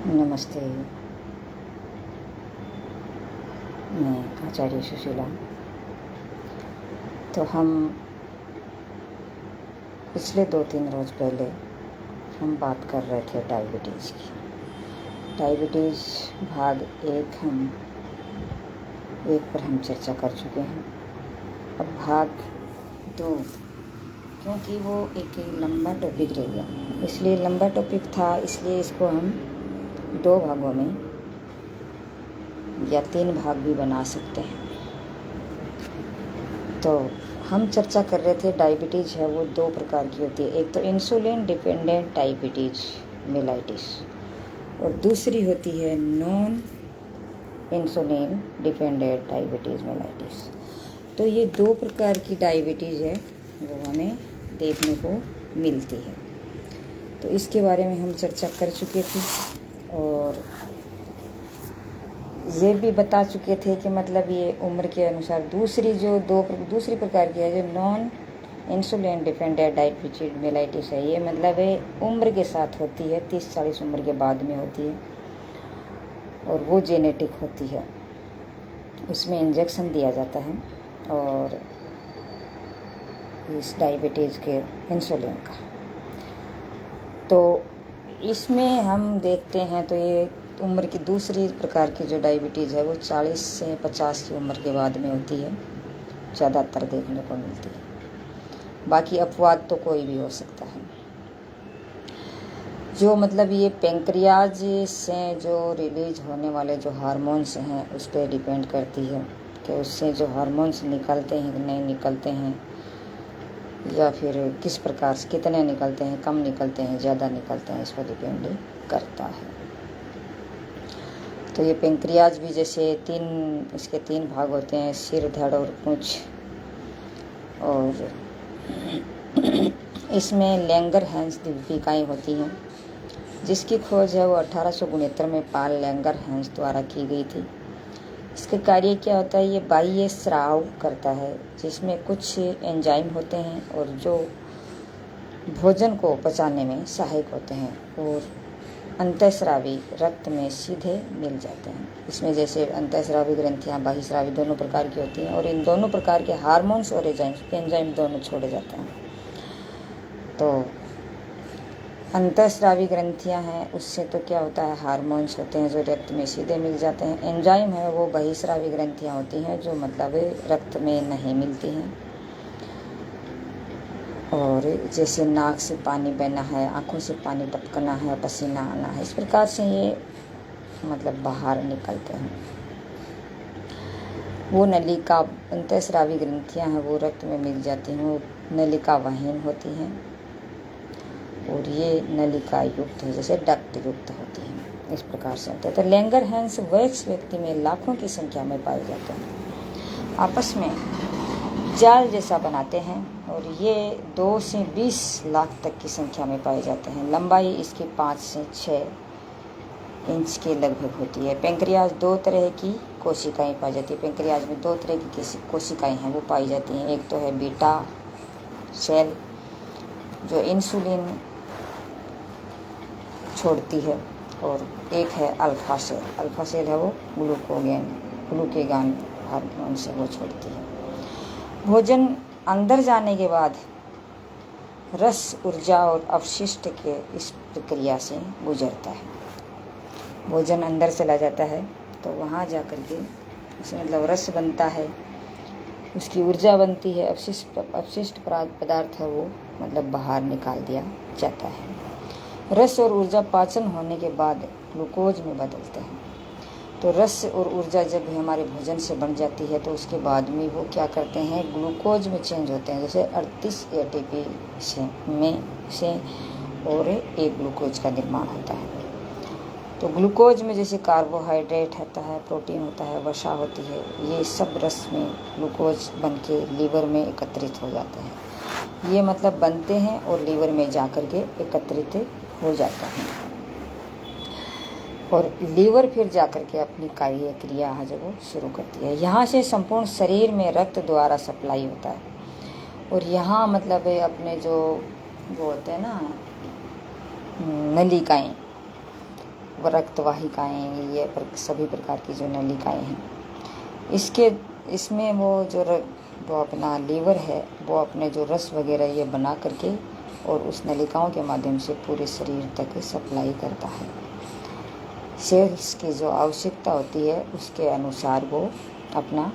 नमस्ते। मैं आचार्य सुशीला। तो हम पिछले 2-3 रोज़ पहले हम बात कर रहे थे डायबिटीज़ की। डायबिटीज़ भाग 1 पर हम चर्चा कर चुके हैं। अब भाग 2, क्योंकि वो एक लंबा टॉपिक रह गया, इसलिए लंबा टॉपिक था, इसलिए इसको हम 2 भागों में या 3 भाग भी बना सकते हैं। तो हम चर्चा कर रहे थे डायबिटीज़ है वो 2 प्रकार की होती है। एक तो इंसुलिन डिपेंडेंट डायबिटीज़ मेलाइटिस और दूसरी होती है non insulin dependent diabetes mellitus. तो ये 2 प्रकार की डायबिटीज़ है वो हमें देखने को मिलती है। तो इसके बारे में हम चर्चा कर चुके थे और ये भी बता चुके थे कि मतलब ये उम्र के अनुसार दूसरी प्रकार की है जो non insulin dependent diabetes mellitus है, ये मतलब है उम्र के साथ होती है, 30-40 उम्र के बाद में होती है और वो जेनेटिक होती है। उसमें इंजेक्शन दिया जाता है और इस डायबिटीज़ के इंसुलिन का। तो इसमें हम देखते हैं तो ये उम्र की दूसरी प्रकार की जो डायबिटीज़ है वो 40 से 50 की उम्र के बाद में होती है, ज़्यादातर देखने को मिलती है। बाकी अपवाद तो कोई भी हो सकता है। जो मतलब ये पेंक्रियाज से जो रिलीज होने वाले जो हार्मोन्स हैं उस पर डिपेंड करती है कि उससे जो हार्मोन्स निकलते हैं कि नहीं निकलते हैं, या फिर किस प्रकार से कितने निकलते हैं, कम निकलते हैं, ज़्यादा निकलते हैं, इस पर डिपेंड करता है। तो ये पेंक्रियाज भी जैसे इसके 3 भाग होते हैं, सिर, धड़ और पूंछ। और इसमें लैंगरहैंस दीपिकाएँ होती हैं, जिसकी खोज है वो 1869 में पाल लैंगरहैंस द्वारा की गई थी। इसका कार्य क्या होता है, ये बाह्य स्राव करता है जिसमें कुछ एंजाइम होते हैं और जो भोजन को पचाने में सहायक होते हैं और अंतःस्रावी रक्त में सीधे मिल जाते हैं। इसमें जैसे अंतःस्रावी ग्रंथियां बाह्यस्रावी दोनों प्रकार की होती हैं और इन दोनों प्रकार के हार्मोन्स और एंजाइम दोनों छोड़े जाते हैं। तो अंतःस्रावी ग्रंथियां हैं, उससे तो क्या होता है, हार्मोन्स होते हैं जो रक्त में सीधे मिल जाते हैं। एंजाइम है वो बहिस्रावी ग्रंथियां होती हैं जो मतलब रक्त में नहीं मिलती हैं। और जैसे नाक से पानी बहना है, आँखों से पानी टपकना है, पसीना आना है, इस प्रकार से ये मतलब बाहर निकलते हैं। वो नलिका अंतःस्रावी ग्रंथियां हैं वो रक्त में मिल जाती हैं, वो नलिका वहीन होती हैं और ये नलिका युक्त है, जैसे डक्ट युक्त होती हैं, इस प्रकार से होता है। तो लैंगरहैंस वयस्क व्यक्ति में लाखों की संख्या में पाए जाते हैं, आपस में जाल जैसा बनाते हैं और ये 2 से 20 लाख तक की संख्या में पाए जाते हैं। लंबाई इसकी 5 से 6 इंच के लगभग होती है। पेंक्रियाज 2 तरह की कोशिकाएं पाई जाती है। पेंक्रियाज में 2 तरह की कोशिकाएं हैं वो पाई जाती हैं। एक तो है बीटा सेल जो इंसुलिन छोड़ती है और एक है अल्फा सेल। अल्फा सेल है वो ग्लूकेगान हार्मोन से वो छोड़ती है। भोजन अंदर जाने के बाद रस, ऊर्जा और अपशिष्ट के इस प्रक्रिया से गुजरता है। भोजन अंदर चला जाता है तो वहाँ जा कर के उसमें मतलब रस बनता है, उसकी ऊर्जा बनती है, अपशिष्ट पदार्थ है वो मतलब बाहर निकाल दिया जाता है। रस और ऊर्जा पाचन होने के बाद ग्लूकोज में बदलते हैं। तो रस और ऊर्जा जब भी हमारे भोजन से बन जाती है तो उसके बाद में वो क्या करते हैं, ग्लूकोज में चेंज होते हैं, जैसे 38 ATP से और एक ग्लूकोज का निर्माण होता है। तो ग्लूकोज में जैसे कार्बोहाइड्रेट होता है, प्रोटीन होता है, वसा होती है, ये सब रस में ग्लूकोज बन के लीवर में एकत्रित हो जाते हैं। ये मतलब बनते हैं और लीवर में जा कर के एकत्रित हो जाता है और लीवर फिर जा कर के अपनी कार्य क्रिया जो वो शुरू करती है। यहाँ से संपूर्ण शरीर में रक्त द्वारा सप्लाई होता है और यहाँ मतलब अपने जो वो होते हैं ना नलिकाएँ, रक्तवाहिकाएँ, ये सभी प्रकार की जो नलिकाएँ हैं, इसमें वो अपना लीवर है, वो अपने जो रस वगैरह ये बना करके और उस नलिकाओं के माध्यम से पूरे शरीर तक सप्लाई करता है। सेल्स की जो आवश्यकता होती है उसके अनुसार वो अपना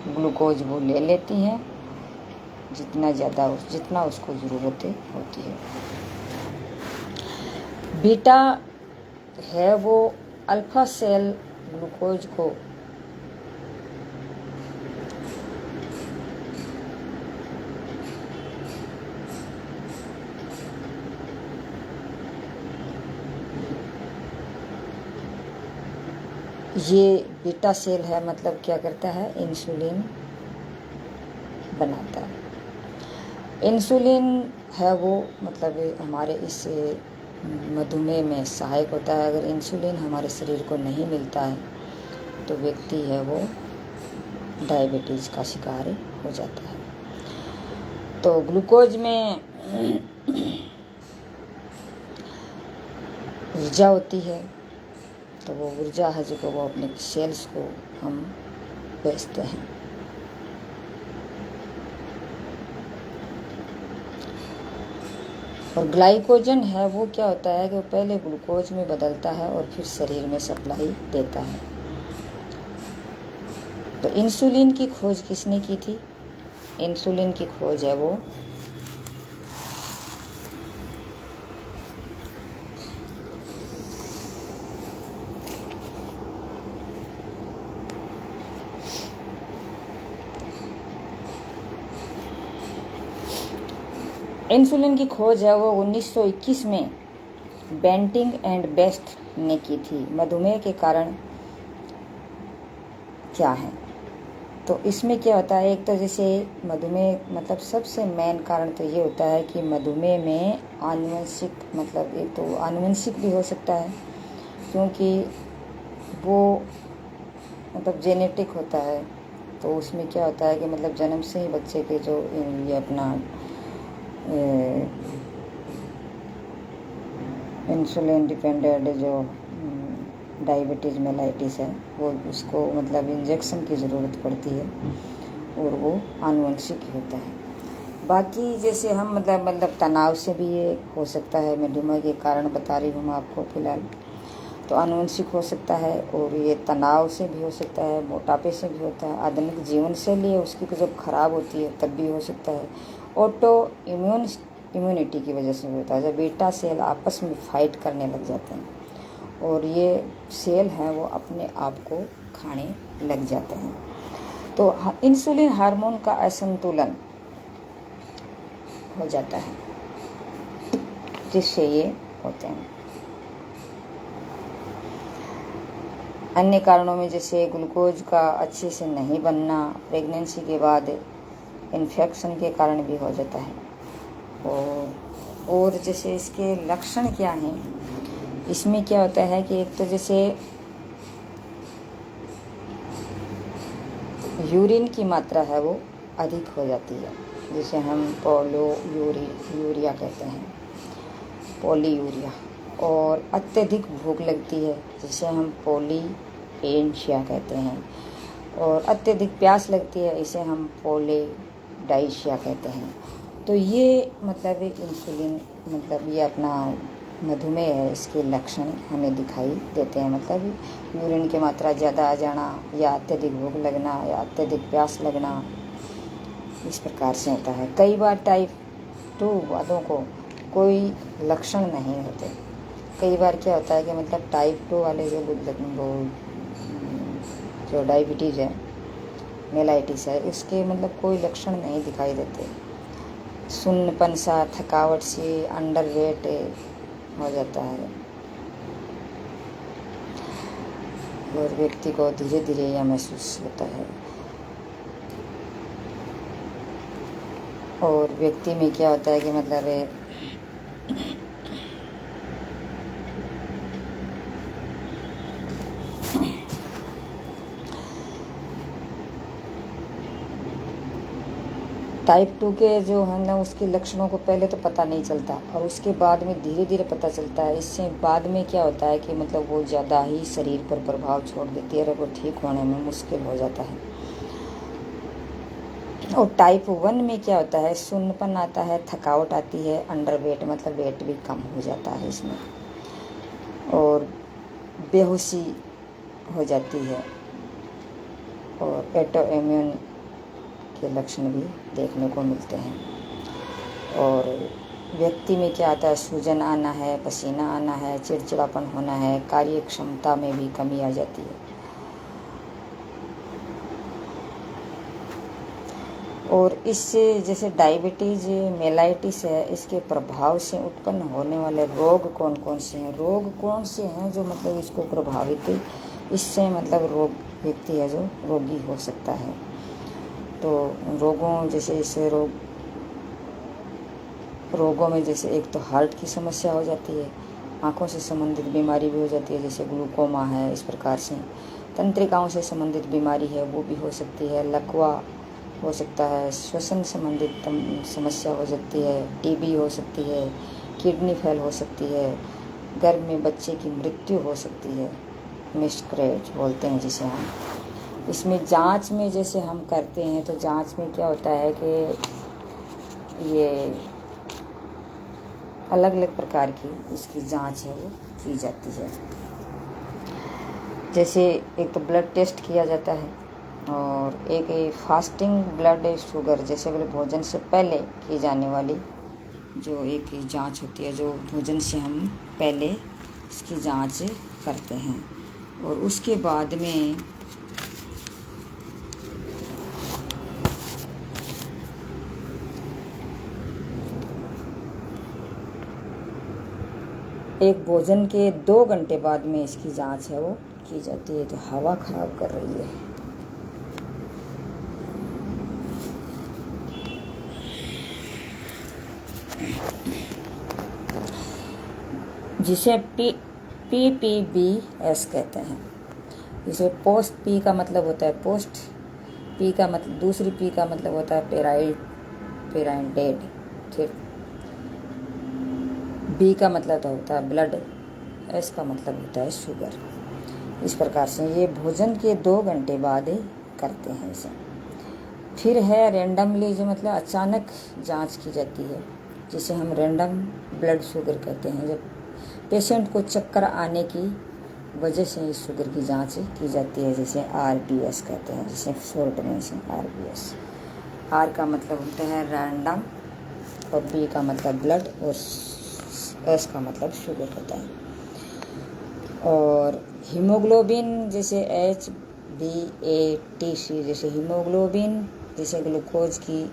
ग्लूकोज वो ले लेती हैं, जितना उसको ज़रूरत होती है। बीटा है वो अल्फा सेल ग्लूकोज को ये बीटा सेल है, मतलब क्या करता है, इंसुलिन बनाता है। इंसुलिन है वो मतलब हमारे इस मधुमेह में सहायक होता है। अगर इंसुलिन हमारे शरीर को नहीं मिलता है तो व्यक्ति है वो डायबिटीज़ का शिकार हो जाता है। तो ग्लूकोज में ऊर्जा होती है, तो वो ऊर्जा है जो वो अपने सेल्स को हम बेचते हैं। और ग्लाइकोजन है वो क्या होता है कि वो पहले ग्लूकोज में बदलता है और फिर शरीर में सप्लाई देता है। तो इंसुलिन की खोज किसने की थी? इंसुलिन की खोज है वो इंसुलिन की खोज है वो 1921 में बेंटिंग एंड बेस्ट ने की थी। मधुमेह के कारण क्या है? तो इसमें क्या होता है, एक तो जैसे मधुमेह मतलब सबसे मेन कारण तो ये होता है कि मधुमेह में आनुवंशिक, मतलब एक तो आनुवंशिक भी हो सकता है क्योंकि वो मतलब जेनेटिक होता है। तो उसमें क्या होता है कि मतलब जन्म से ही बच्चे के जो ये अपना इंसुलिन डिपेंडेंट जो डायबिटीज़ मेलाइटिस है वो उसको मतलब इंजेक्शन की ज़रूरत पड़ती है और वो आनुवंशिक होता है। बाकी जैसे हम मतलब तनाव से भी ये हो सकता है, मधुमेह के कारण बता रही हूँ मैं आपको फिलहाल। तो आनुवंशिक हो सकता है और ये तनाव से भी हो सकता है, मोटापे से भी होता है, आधुनिक जीवन शैली है उसकी जब खराब होती है तब भी हो सकता है, ऑटो इम्यूनिटी की वजह से होता है। जब बीटा सेल आपस में फाइट करने लग जाते हैं और ये सेल हैं वो अपने आप को खाने लग जाते हैं। तो इंसुलिन हार्मोन का असंतुलन हो जाता है जिससे ये होते हैं। अन्य कारणों में जैसे ग्लूकोज का अच्छे से नहीं बनना, प्रेगनेंसी के बाद इन्फेक्शन के कारण भी हो जाता है। और जैसे इसके लक्षण क्या हैं, इसमें क्या होता है कि एक तो जैसे यूरिन की मात्रा है वो अधिक हो जाती है, जिसे हम यूरिया कहते हैं, पॉलीयूरिया। और अत्यधिक भूख लगती है जिसे हम पॉलीपेनिया कहते हैं। और अत्यधिक प्यास लगती है इसे हम पॉलीडाइशिया कहते हैं। तो ये मतलब एक इंसुलिन मतलब ये अपना मधुमेह है, इसके लक्षण हमें दिखाई देते हैं। मतलब यूरिन की मात्रा ज़्यादा आ जाना या अत्यधिक भूख लगना या अत्यधिक प्यास लगना, इस प्रकार से होता है। कई बार टाइप 2 वालों को कोई लक्षण नहीं होते। कई बार क्या होता है कि मतलब टाइप 2 वाले जो डायबिटीज़ है, मेलाइटिस है, इसके मतलब कोई लक्षण नहीं दिखाई देते। सुन्नपन सा, थकावट सी, अंडरवेट हो जाता है और व्यक्ति को धीरे धीरे यह महसूस होता है। और व्यक्ति में क्या होता है कि मतलब टाइप 2 के जो है ना उसके लक्षणों को पहले तो पता नहीं चलता और उसके बाद में धीरे धीरे पता चलता है। इससे बाद में क्या होता है कि मतलब वो ज़्यादा ही शरीर पर प्रभाव छोड़ देती है और वो ठीक होने में मुश्किल हो जाता है। और टाइप 1 में क्या होता है, सुन्नपन आता है, थकावट आती है, अंडरवेट मतलब वेट भी कम हो जाता है इसमें, और बेहोशी हो जाती है, और ऑटोइम्यून के लक्षण भी देखने को मिलते हैं। और व्यक्ति में क्या आता है, सूजन आना है, पसीना आना है, चिड़चिड़ापन होना है, कार्य क्षमता में भी कमी आ जाती है। और इससे जैसे डायबिटीज़ मेलाइटिस है, इसके प्रभाव से उत्पन्न होने वाले रोग कौन कौन से हैं, रोग कौन से हैं जो मतलब इसको प्रभावित, इससे मतलब रोग व्यक्ति है जो रोगी हो सकता है। तो रोगों जैसे इससे रोगों में जैसे एक तो हार्ट की समस्या हो जाती है, आँखों से संबंधित बीमारी भी हो जाती है जैसे ग्लूकोमा है, इस प्रकार से तंत्रिकाओं से संबंधित बीमारी है वो भी हो सकती है, लकवा हो सकता है, श्वसन संबंधित समस्या हो सकती है, टीबी हो सकती है, किडनी फेल हो सकती है, गर्भ में बच्चे की मृत्यु हो सकती है, मिसकैरेज बोलते हैं जिसे हम। इसमें जांच में जैसे हम करते हैं तो जांच में क्या होता है कि ये अलग अलग प्रकार की इसकी जांच है वो की जाती है। जैसे एक तो ब्लड टेस्ट किया जाता है, और एक फास्टिंग ब्लड शुगर जैसे वाले भोजन से पहले की जाने वाली जो एक जांच होती है, जो भोजन से हम पहले इसकी जांच करते हैं। और उसके बाद में एक भोजन के 2 घंटे बाद में इसकी जांच है वो की जाती है। तो हवा खराब कर रही है। जिसे PPBS कहते हैं। जिसे पोस्ट पी का मतलब होता है पोस्ट, पी का मतलब दूसरी पी का मतलब होता है पेराइडेड, फिर बी का मतलब तो होता है ब्लड, एस का मतलब होता है शुगर। इस प्रकार से ये भोजन के 2 घंटे बाद करते हैं इसे। फिर है रैंडमली, जो मतलब अचानक जांच की जाती है, जिसे हम रैंडम ब्लड शुगर कहते हैं। जब पेशेंट को चक्कर आने की वजह से इस शुगर की जांच की जाती है, जिसे RBS कहते हैं, जिसे शॉर्ट में से RBS। आर का मतलब होता है रैंडम, और बी का मतलब ब्लड, और एस का मतलब शुगर होता है। और हीमोग्लोबिन जैसे HbA1c, जैसे हीमोग्लोबिन जैसे ग्लूकोज की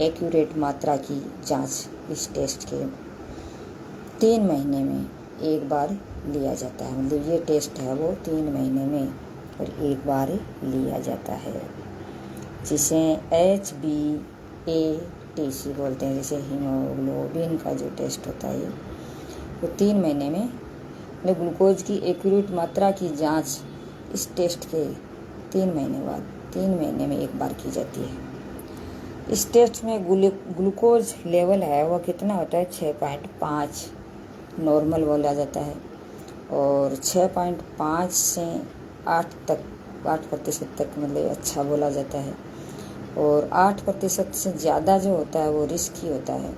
एक्यूरेट मात्रा की जांच इस टेस्ट के 3 महीने में एक बार लिया जाता है। मतलब ये टेस्ट है वो 3 महीने में और एक बार लिया जाता है, जिसे HbA1c बोलते हैं। जैसे हीमोग्लोबिन का जो टेस्ट होता है वो 3 महीने में, मतलब ग्लूकोज की एक्यूरेट मात्रा की जांच इस टेस्ट के 3 महीने बाद 3 महीने में एक बार की जाती है। इस टेस्ट में ग्लूकोज लेवल है वो कितना होता है, 6.5 नॉर्मल बोला जाता है, और 6.5 से 8% तक मतलब अच्छा बोला जाता है, और 8% से ज़्यादा जो होता है वो रिस्की होता है।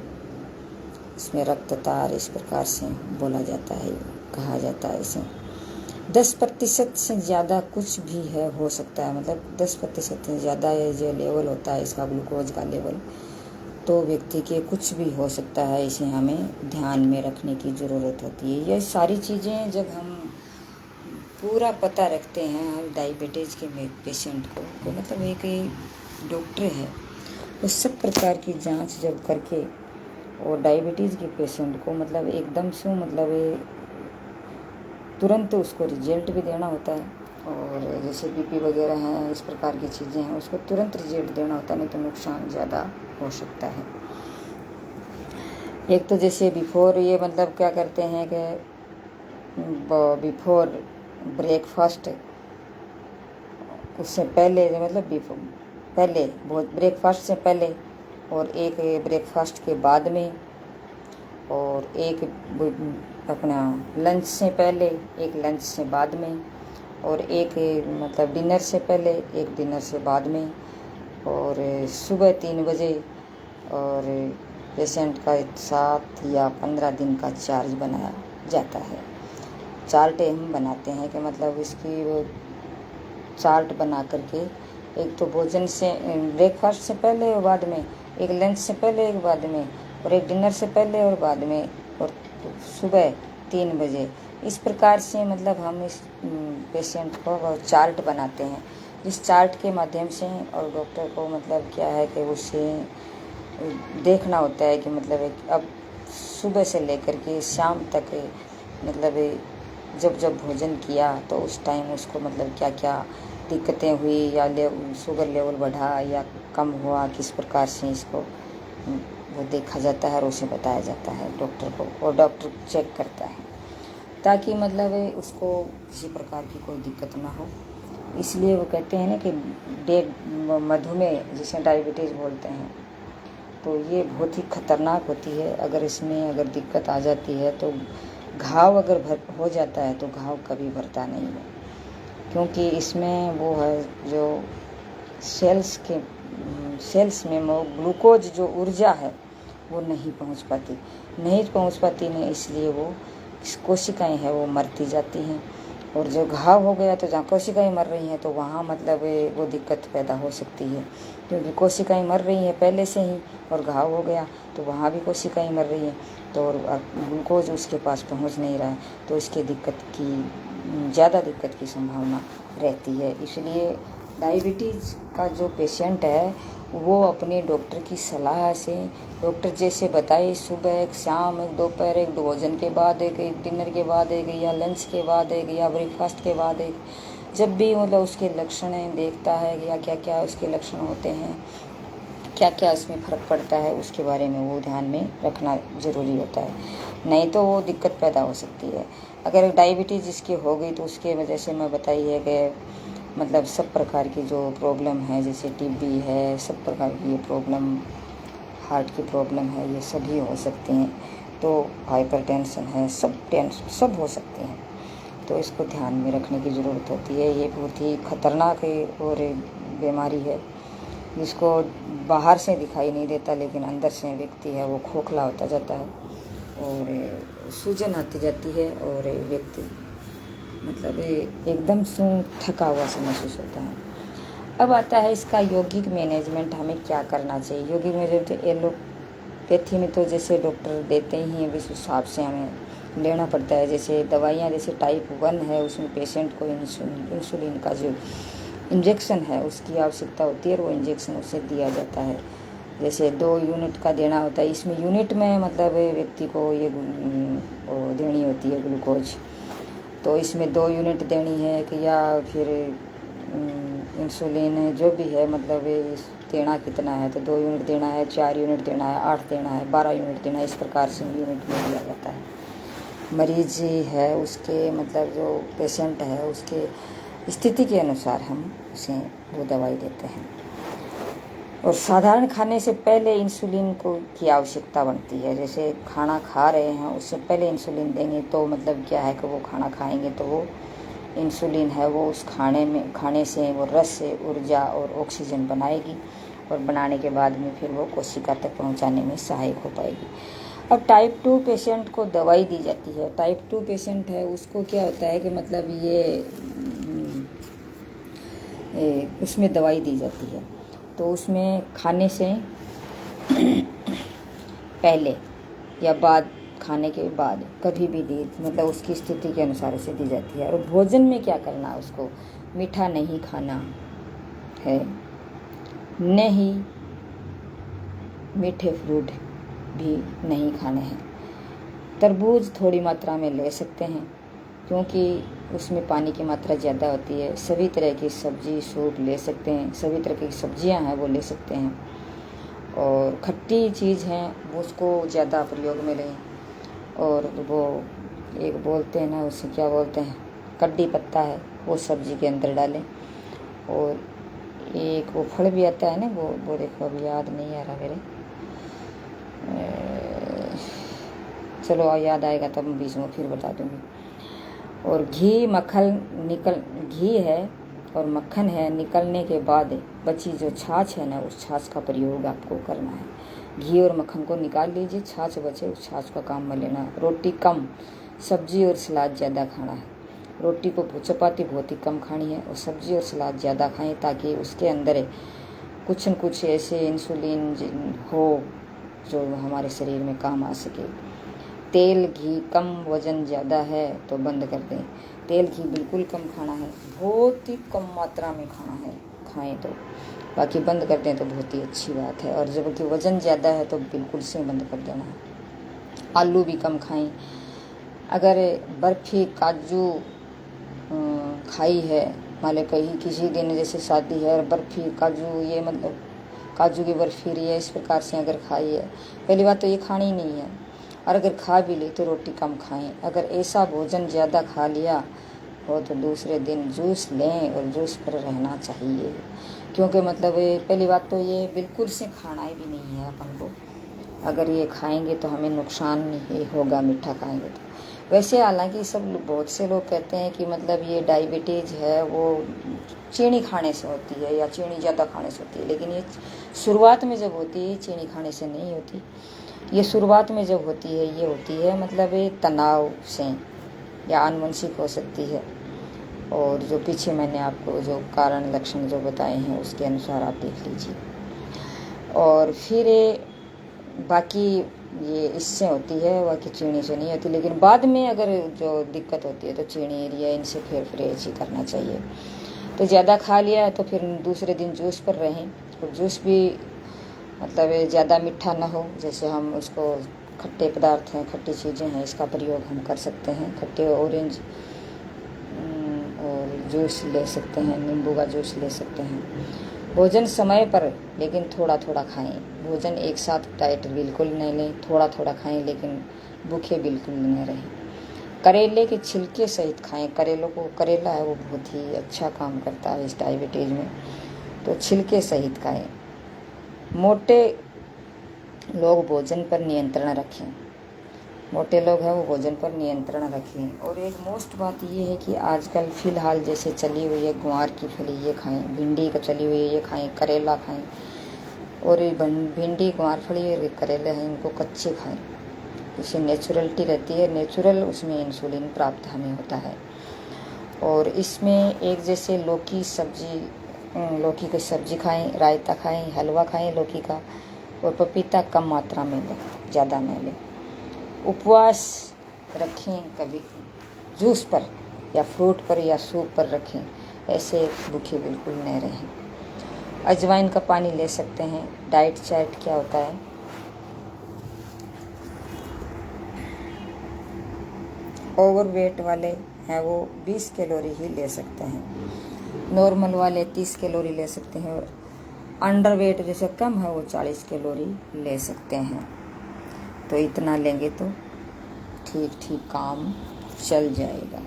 इसमें रक्ततार इस प्रकार से बोला जाता है, कहा जाता है इसे। 10% से ज़्यादा कुछ भी है हो सकता है, मतलब 10% से ज़्यादा ये जो लेवल होता है इसका ग्लूकोज का लेवल, तो व्यक्ति के कुछ भी हो सकता है। इसे हमें ध्यान में रखने की ज़रूरत होती है। ये सारी चीज़ें जब हम पूरा पता रखते हैं डायबिटीज़ के पेशेंट को, तो मतलब एक डॉक्टर है वो सब प्रकार की जांच जब करके और डायबिटीज़ के पेशेंट को मतलब एकदम से मतलब तुरंत उसको रिजल्ट भी देना होता है। और जैसे BP वगैरह हैं, इस प्रकार की चीज़ें हैं, उसको तुरंत रिजल्ट देना होता है, नहीं तो नुकसान ज़्यादा हो सकता है। एक तो जैसे बिफोर ये मतलब क्या करते हैं कि बिफोर ब्रेकफास्ट, उससे पहले मतलब पहले बहुत ब्रेकफास्ट से पहले और एक ब्रेकफास्ट के बाद में, और एक अपना लंच से पहले, एक लंच से बाद में, और एक मतलब डिनर से पहले, एक डिनर से बाद में, और सुबह 3 बजे। और पेशेंट का 7 या 15 दिन का चार्ज बनाया जाता है। चार्ट हम बनाते हैं कि मतलब इसकी वो चार्ट बना करके, एक तो भोजन से ब्रेकफास्ट से पहले और बाद में, एक लंच से पहले एक बाद में, और एक डिनर से पहले और बाद में, और सुबह 3 बजे। इस प्रकार से मतलब हम इस पेशेंट को चार्ट बनाते हैं। इस चार्ट के माध्यम से और डॉक्टर को मतलब क्या है कि उसे देखना होता है कि मतलब अब सुबह से लेकर के शाम तक मतलब जब जब भोजन किया तो उस टाइम उसको मतलब क्या क्या दिक्कतें हुई, या शुगर लेवल बढ़ा या कम हुआ, किस प्रकार से इसको वो देखा जाता है और उसे बताया जाता है डॉक्टर को, और डॉक्टर चेक करता है ताकि मतलब उसको किसी प्रकार की कोई दिक्कत ना हो। इसलिए वो कहते हैं ना कि मधुमेह जिसे डायबिटीज़ बोलते हैं, तो ये बहुत ही खतरनाक होती है। अगर इसमें दिक्कत आ जाती है तो घाव अगर हो जाता है तो घाव कभी भरता नहीं है, क्योंकि इसमें वो है जो सेल्स में वो ग्लूकोज जो ऊर्जा है वो नहीं पहुंच पाती नहीं, इसलिए वो कोशिकाएं हैं वो मरती जाती हैं। और जो घाव हो गया तो जहाँ कोशिकाएं मर रही हैं तो वहाँ मतलब वो दिक्कत पैदा हो सकती है, क्योंकि कोशिकाएं मर रही हैं पहले से ही, और घाव हो गया तो वहाँ भी कोशिकाएं मर रही हैं, तो और ग्लूकोज उसके पास पहुँच नहीं रहा है, तो इसके ज़्यादा दिक्कत की संभावना रहती है। इसलिए डायबिटीज़ का जो पेशेंट है वो अपने डॉक्टर की सलाह से, डॉक्टर जैसे बताए, सुबह एक, शाम एक, दोपहर एक, भोजन के बाद एक, डिनर के बाद एक, या लंच के बाद एक, या ब्रेकफास्ट के बाद एक, जब भी मतलब उसके लक्षण देखता है या क्या क्या उसके लक्षण होते हैं, क्या क्या इसमें फ़र्क पड़ता है, उसके बारे में वो ध्यान में रखना ज़रूरी होता है, नहीं तो वो दिक्कत पैदा हो सकती है। अगर डायबिटीज़ जिसकी हो गई तो उसके वजह से मैं बताई है कि मतलब सब प्रकार की जो प्रॉब्लम है, जैसे टीबी है, सब प्रकार की ये प्रॉब्लम, हार्ट की प्रॉब्लम है, ये सभी हो सकती हैं। तो हाइपरटेंशन है, सब हो सकते हैं, तो इसको ध्यान में रखने की ज़रूरत होती है। ये बहुत ही खतरनाक और बीमारी है जिसको बाहर से दिखाई नहीं देता, लेकिन अंदर से व्यक्ति है वो खोखला होता जाता है और सूजन आती जाती है, और व्यक्ति मतलब एकदम से थका हुआ सा महसूस होता है। अब आता है इसका यौगिक मैनेजमेंट, हमें क्या करना चाहिए। यौगिक मैनेजमेंट एलोपैथी में तो जैसे डॉक्टर देते ही हैं उस हिसाब से हमें लेना पड़ता है। जैसे दवाइयाँ, जैसे टाइप 1 है उसमें पेशेंट को इंसुलिन का जो इंजेक्शन है उसकी आवश्यकता होती है, और वो इंजेक्शन उसे दिया जाता है। जैसे 2 यूनिट का देना होता है, इसमें यूनिट में मतलब व्यक्ति को ये देनी होती है ग्लूकोज, तो इसमें 2 यूनिट देनी है कि या फिर इंसुलिन जो भी है मतलब देना कितना है, तो 2 यूनिट देना है, 4 यूनिट देना है, 8 देना है, 12 यूनिट देना है, इस प्रकार से यूनिट में दिया जाता है। मरीज है उसके मतलब जो पेशेंट है उसके स्थिति के अनुसार हम उसे वो दवाई देते हैं। और साधारण खाने से पहले इंसुलिन की आवश्यकता बनती है। जैसे खाना खा रहे हैं उससे पहले इंसुलिन देंगे तो मतलब क्या है कि वो खाना खाएंगे तो वो इंसुलिन है वो उस खाने से वो रस से ऊर्जा और ऑक्सीजन बनाएगी, और बनाने के बाद में फिर वो कोशिका तक पहुंचाने में सहायक हो पाएगी। अब टाइप 2 पेशेंट को दवाई दी जाती है। टाइप 2 पेशेंट है उसको क्या होता है कि मतलब उसमें दवाई दी जाती है, तो उसमें खाने से पहले या बाद, खाने के बाद कभी भी दी, मतलब उसकी स्थिति के अनुसार उसे दी जाती है। और भोजन में क्या करना है, उसको मीठा नहीं खाना है, नहीं मीठे फ्रूट भी नहीं खाने हैं। तरबूज थोड़ी मात्रा में ले सकते हैं क्योंकि उसमें पानी की मात्रा ज़्यादा होती है। सभी तरह की सब्जी सूप ले सकते हैं, सभी तरह की सब्जियां हैं वो ले सकते हैं। और खट्टी चीज़ हैं उसको ज़्यादा प्रयोग में लें। और वो एक बोलते हैं ना, उसे क्या बोलते हैं, कड्डी पत्ता है, वो सब्जी के अंदर डालें। और एक वो फल भी आता है ना, वो देखो अभी याद नहीं आ रहा मेरे, चलो याद आएगा तब मैं बीच में फिर बता दूँगी। और घी है और मक्खन है, निकलने के बाद बची जो छाछ है ना, उस छाछ का प्रयोग आपको करना है। घी और मक्खन को निकाल लीजिए, छाछ बचे उस छाछ का काम में लेना। रोटी कम, सब्जी और सलाद ज़्यादा खाना है। रोटी को चपाती बहुत ही कम खानी है और सब्जी और सलाद ज़्यादा खाएं, ताकि उसके अंदर कुछ न कुछ ऐसे इंसुलिन हो जो हमारे शरीर में काम आ सके। तेल घी कम, वज़न ज़्यादा है तो बंद कर दें। तेल घी बिल्कुल कम खाना है, बहुत ही कम मात्रा में खाना है, खाएं तो, बाकी बंद कर दें तो बहुत ही अच्छी बात है। और जबकि वज़न ज़्यादा है तो बिल्कुल से बंद कर देना है। आलू भी कम खाएं। अगर बर्फ़ी काजू खाई है, मान लो कहीं किसी दिन जैसे शादी है और बर्फ़ी काजू, ये मतलब काजू की बर्फ़ी है, इस प्रकार से अगर खाई है, पहली बात तो ये खानी ही नहीं है। और अगर खा भी ली तो रोटी कम खाएं। अगर ऐसा भोजन ज़्यादा खा लिया हो तो दूसरे दिन जूस लें और जूस पर रहना चाहिए, क्योंकि मतलब पहली बात तो ये बिल्कुल से खाना ही भी नहीं है अपन को। अगर ये खाएंगे तो हमें नुकसान ही होगा, मीठा खाएंगे तो। वैसे हालांकि बहुत से लोग कहते हैं कि मतलब ये डायबिटीज़ है वो चीनी खाने से होती है या चीनी ज़्यादा खाने से होती है, लेकिन ये शुरुआत में जब होती है चीनी खाने से नहीं होती। ये शुरुआत में जब होती है ये होती है मतलब ये तनाव से या अनमानसिक हो सकती है। और जो पीछे मैंने आपको जो कारण लक्षण जो बताए हैं उसके अनुसार आप देख लीजिए। और फिर बाकी ये इससे होती है, बाकी चीनी से नहीं होती। लेकिन बाद में अगर जो दिक्कत होती है तो चीनी या इनसे फिर परहेज ही करना चाहिए। तो ज़्यादा खा लिया है तो फिर दूसरे दिन जूस पर रहें। और जूस भी मतलब ज़्यादा मीठा ना हो, जैसे हम उसको खट्टे पदार्थ हैं, खट्टी चीज़ें हैं, इसका प्रयोग हम कर सकते हैं। खट्टे ऑरेंज और जूस ले सकते हैं, नींबू का जूस ले सकते हैं। भोजन समय पर लेकिन थोड़ा थोड़ा खाएं। भोजन एक साथ डाइट बिल्कुल नहीं लें, थोड़ा थोड़ा खाएं, लेकिन भूखे बिल्कुल न रहें। करेले के छिलके सहित खाएं। करेला है वो बहुत ही अच्छा काम करता है इस डायबिटीज़ में, तो छिलके सहित खाएं। मोटे लोग भोजन पर नियंत्रण रखें। मोटे लोग हैं वो भोजन पर नियंत्रण रखें। और एक मोस्ट बात ये है कि आजकल फ़िलहाल जैसे चली हुई है ग्वार की फली, ये खाएं। भिंडी का चली हुई है ये खाएं। करेला खाएं। और भिंडी ग्वार फली और करेले हैं, इनको कच्चे खाएं। इससे नेचुरलिटी रहती है, नेचुरल उसमें इंसुलिन प्राप्त हमें होता है। और इसमें एक जैसे लौकी की सब्जी खाएं, रायता खाएं, हलवा खाएं लौकी का। और पपीता कम मात्रा में लें, ज़्यादा न लें। उपवास रखें, कभी जूस पर या फ्रूट पर या सूप पर रखें, ऐसे भूखे बिल्कुल न रहें। अजवाइन का पानी ले सकते हैं। डाइट चार्ट क्या होता है, ओवरवेट वाले हैं वो 20 कैलोरी ही ले सकते हैं, नॉर्मल वाले 30 कैलोरी ले सकते हैं, और अंडरवेट जैसे कम है वो 40 कैलोरी ले सकते हैं। तो इतना लेंगे तो ठीक काम चल जाएगा।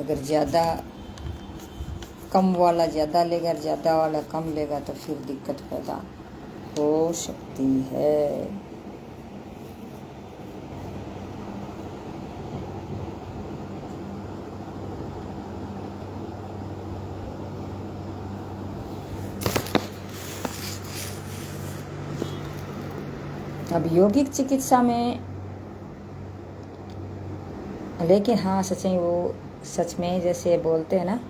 अगर ज़्यादा कम वाला ज़्यादा लेगा, ज़्यादा वाला कम लेगा तो फिर दिक्कत पैदा हो सकती है। अब यौगिक चिकित्सा में, लेकिन हाँ सच में जैसे बोलते हैं ना,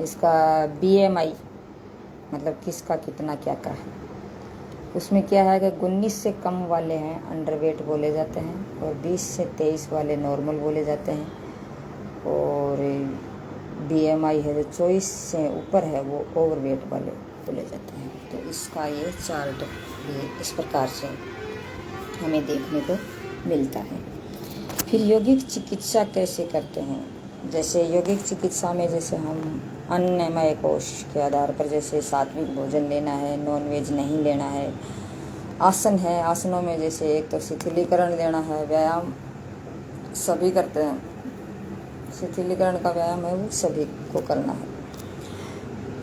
इसका BMI मतलब किसका कितना क्या का है, उसमें क्या है कि 19 से कम वाले हैं अंडरवेट बोले जाते हैं, और 20 से 23 वाले नॉर्मल बोले जाते हैं, और BMI है जो 24 से ऊपर है वो ओवरवेट वाले बोले जाते हैं। तो इसका ये चार्ट भी इस प्रकार से हमें देखने को मिलता है। फिर यौगिक चिकित्सा कैसे करते हैं, जैसे यौगिक चिकित्सा में जैसे हम अन्नमय कोश के आधार पर जैसे सात्विक भोजन लेना है, नॉनवेज नहीं लेना है। आसन है, आसनों में जैसे एक तो शिथिलीकरण लेना है, व्यायाम सभी करते हैं, शिथिलीकरण का व्यायाम है वो सभी को करना है।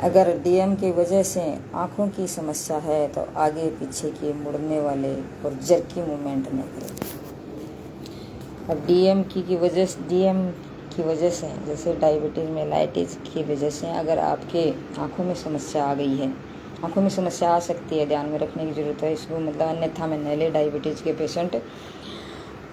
अगर DM की वजह से आँखों की समस्या है तो आगे पीछे की मुड़ने वाले और जर्की मूवमेंट न करें। अब डीएम की वजह से जैसे डायबिटीज़ मेलाइटिस की वजह से अगर आपके आँखों में समस्या आ गई है, आँखों में समस्या आ सकती है, ध्यान में रखने की ज़रूरत है इसको। मतलब अन्यथा में नहले डायबिटीज़ के पेशेंट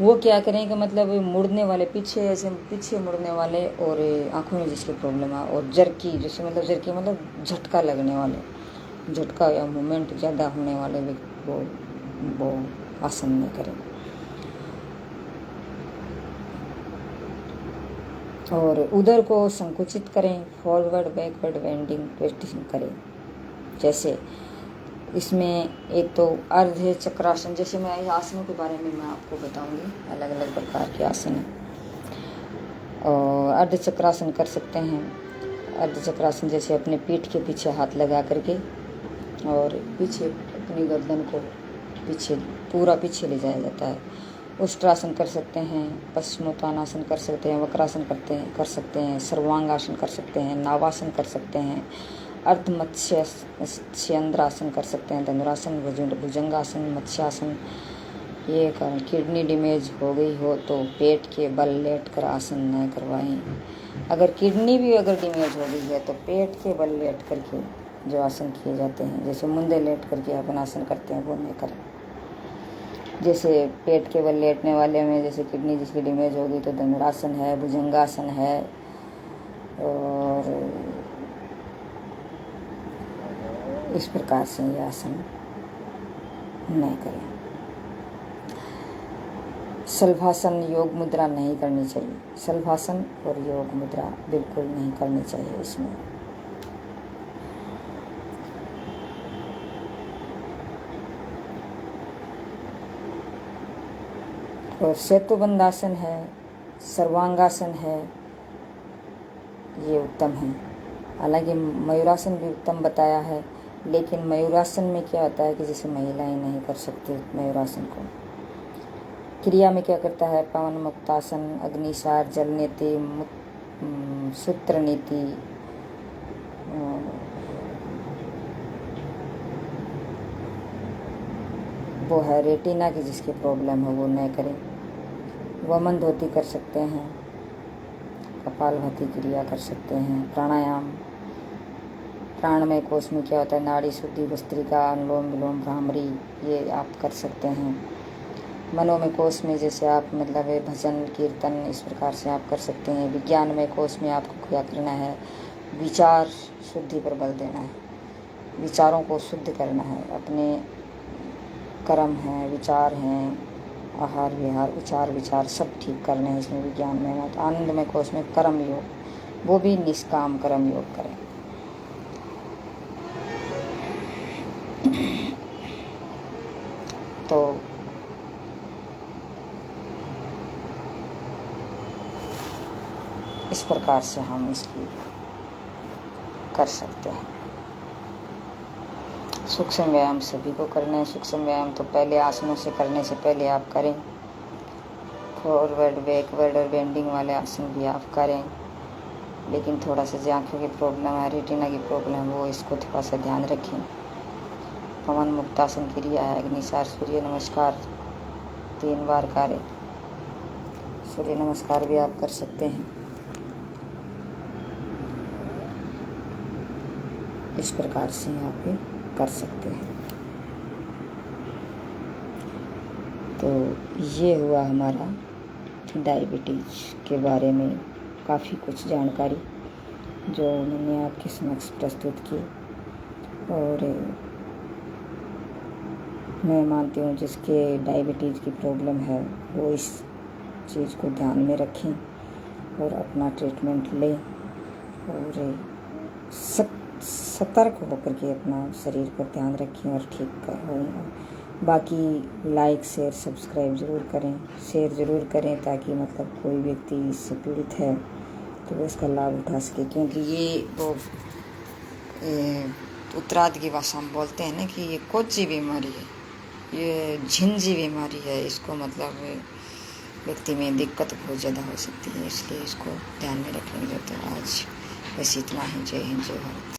वो क्या करें कि मतलब मुड़ने वाले पीछे मुड़ने वाले और आँखों में जिसकी प्रॉब्लम है और जर्की जैसे जर्की मतलब झटका लगने वाले, झटका या मूवमेंट ज़्यादा होने वाले वो आसन नहीं करें। और उदर को संकुचित करें, फॉरवर्ड बैकवर्ड बेंडिंग ट्विस्टिंग करें। जैसे इसमें एक तो अर्ध चक्रासन, जैसे मैं आसनों के बारे में मैं आपको बताऊंगी, अलग अलग प्रकार के आसन हैं। और अर्ध चक्रासन कर सकते हैं। अर्ध चक्रासन जैसे अपने पीठ के पीछे हाथ लगा करके और पीछे अपनी गर्दन को पूरा पीछे ले जाया जाता है। उष्ट्रासन कर सकते हैं, पश्चिमोत्तानासन कर सकते हैं, वक्रासन कर सकते हैं, सर्वांगासन कर सकते हैं, नावासन कर सकते हैं, अर्ध मत्स्येंद्रासन कर सकते हैं, धनुरासन, भुजंगासन, मत्स्यासन। ये कारण किडनी डैमेज हो गई हो तो पेट के बल लेट कर आसन न करवाएं। अगर किडनी भी डैमेज हो गई है तो पेट के बल लेट करके जो आसन किए जाते हैं, जैसे मुंदे लेट करके अपन आसन करते हैं, वो नहीं करें। जैसे पेट के बल लेटने वाले में जैसे किडनी जिसकी डैमेज होगी तो धनुरासन है, भुजंगासन है, और इस प्रकार से ये आसन नहीं करें। शलभासन योग मुद्रा नहीं करनी चाहिए। शलभासन और योग मुद्रा बिल्कुल नहीं करनी चाहिए इसमें। और सेतुबंधासन है, सर्वांगासन है, ये उत्तम है। हालांकि मयूरासन भी उत्तम बताया है, लेकिन मयूरासन में क्या होता है कि जैसे महिलाएं नहीं कर सकती मयूरासन को। क्रिया में क्या करता है, पवन मुक्तासन, अग्निसार, जल नीति, सूत्र नीति, वो है रेटिना की जिसकी प्रॉब्लम है वो न करें। वमन धोती कर सकते हैं, कपालभाति क्रिया कर सकते हैं, प्राणायाम, प्राणमय कोश में क्या होता है, नाड़ी शुद्धि, भस्त्रिका, अनुलोम विलोम, भ्रामरी, ये आप कर सकते हैं। मनोमय कोश में जैसे आप भजन कीर्तन इस प्रकार से आप कर सकते हैं। विज्ञानमय कोश में आपको क्या करना है, विचार शुद्धि पर बल देना है, विचारों को शुद्ध करना है। अपने कर्म हैं, विचार हैं, आहार विहार, विचार सब ठीक करने हैं इसमें विज्ञान में। तो आनंदमय कोश में कर्म योग, वो भी निष्काम कर्म योग करें। तो इस प्रकार से हम इसकी कर सकते हैं। सूक्ष्म व्यायाम सभी को करना है। सूक्ष्म व्यायाम तो पहले आसनों से करने से पहले आप करें। फॉरवर्ड बैकवर्ड और बेंडिंग वाले आसन भी आप करें, लेकिन थोड़ा सा जो आँखों की प्रॉब्लम है, रेटिना की प्रॉब्लम, वो इसको थोड़ा सा ध्यान रखें। पवन मुक्तासन क्रिया है, अग्निसार, सूर्य नमस्कार 3 बार करें। सूर्य नमस्कार भी आप कर सकते हैं। इस प्रकार से आप कर सकते हैं। तो ये हुआ हमारा डायबिटीज़ के बारे में काफ़ी कुछ जानकारी जो मैंने आपके समक्ष प्रस्तुत की। और मैं मानती हूँ जिसके डायबिटीज़ की प्रॉब्लम है वो इस चीज़ को ध्यान में रखें और अपना ट्रीटमेंट लें और सतर्क होकर के अपना शरीर पर ध्यान रखें और ठीक कर। बाकी लाइक शेयर सब्सक्राइब ज़रूर करें, शेयर ज़रूर करें, ताकि कोई व्यक्ति इससे पीड़ित है तो वो इसका लाभ उठा सके। क्योंकि ये वो उत्तरार्ध की भाषा में बोलते हैं ना कि ये कोची बीमारी है, ये झिंझी बीमारी है। इसको व्यक्ति में दिक्कत बहुत ज़्यादा हो सकती है, इसलिए इसको ध्यान में रखने की जरूरत है। आज बस इतना ही। जय हिंद, जय भारत।